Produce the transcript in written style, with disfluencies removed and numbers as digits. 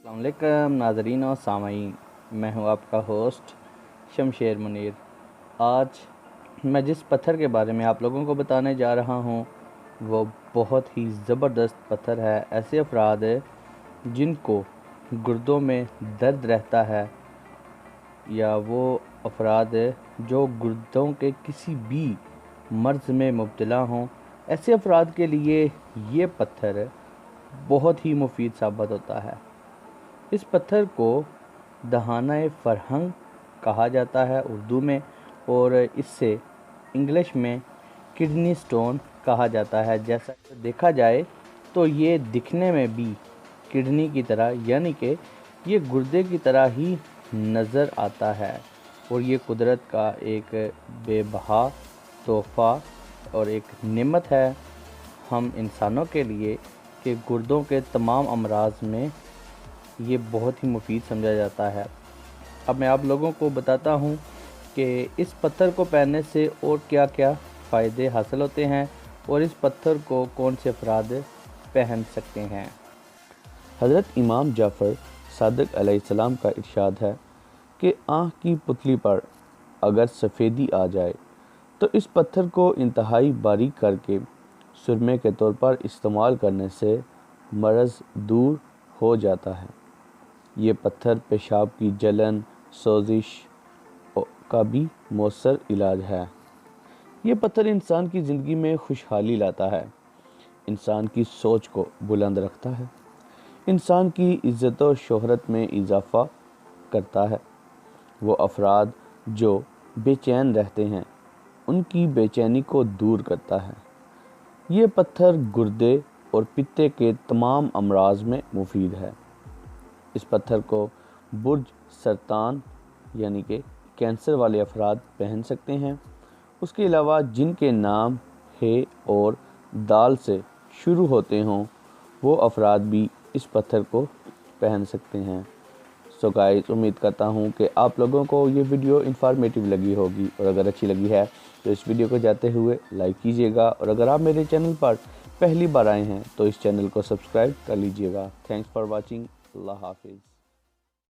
अस्सलाम वालेकुम नाज़रीन और सामाईन, मैं हूं आपका होस्ट शमशेर मुनीर। आज मैं जिस पत्थर के बारे में आप लोगों को बताने जा रहा हूं वो बहुत ही ज़बरदस्त पत्थर है। ऐसे अफराद जिनको गुर्दों में दर्द रहता है या वो अफराद जो गुर्दों के किसी भी मर्ज़ में मुब्तला हों, ऐसे अफराद के लिए ये पत्थर बहुत ही मुफीद साबित होता है। इस पत्थर को दहाना फ़रहंग कहा जाता है उर्दू में, और इससे इंग्लिश में किडनी स्टोन कहा जाता है। जैसा देखा जाए तो ये दिखने में भी किडनी की तरह यानी कि ये गुर्दे की तरह ही नज़र आता है, और ये कुदरत का एक बेबहा तोहफ़ा और एक नेमत है हम इंसानों के लिए कि गुर्दों के तमाम अमराज में ये बहुत ही मुफीद समझा जाता है। अब मैं आप लोगों को बताता हूँ कि इस पत्थर को पहनने से और क्या क्या फ़ायदे हासिल होते हैं और इस पत्थर को कौन से अफराद पहन सकते हैं। हज़रत इमाम जाफ़र सादिक़ अलैहिस्सलाम का इरशाद है कि आँख की पुतली पर अगर सफ़ेदी आ जाए तो इस पत्थर को इंतहाई बारीक करके सुरमे के तौर पर इस्तेमाल करने से मर्ज़ दूर हो जाता है। ये पत्थर पेशाब की जलन, सोजिश का भी मौसर इलाज है। ये पत्थर इंसान की ज़िंदगी में खुशहाली लाता है, इंसान की सोच को बुलंद रखता है, इंसान की इज़्ज़त और शोहरत में इजाफ़ा करता है। वो अफराद जो बेचैन रहते हैं उनकी बेचैनी को दूर करता है। ये पत्थर गुर्दे और पित्ते के तमाम अमराज में मुफीद है। इस पत्थर को बुर्ज सरतान यानी कि कैंसर वाले अफराद पहन सकते हैं। उसके अलावा जिनके नाम हे और दाल से शुरू होते हों वो अफराद भी इस पत्थर को पहन सकते हैं। सो गाइस, उम्मीद करता हूँ कि आप लोगों को ये वीडियो इन्फॉर्मेटिव लगी होगी, और अगर अच्छी लगी है तो इस वीडियो को जाते हुए लाइक कीजिएगा, और अगर आप मेरे चैनल पर पहली बार आए हैं तो इस चैनल को सब्सक्राइब कर लीजिएगा। Thanks for watching. अल्लाह हाफिज़।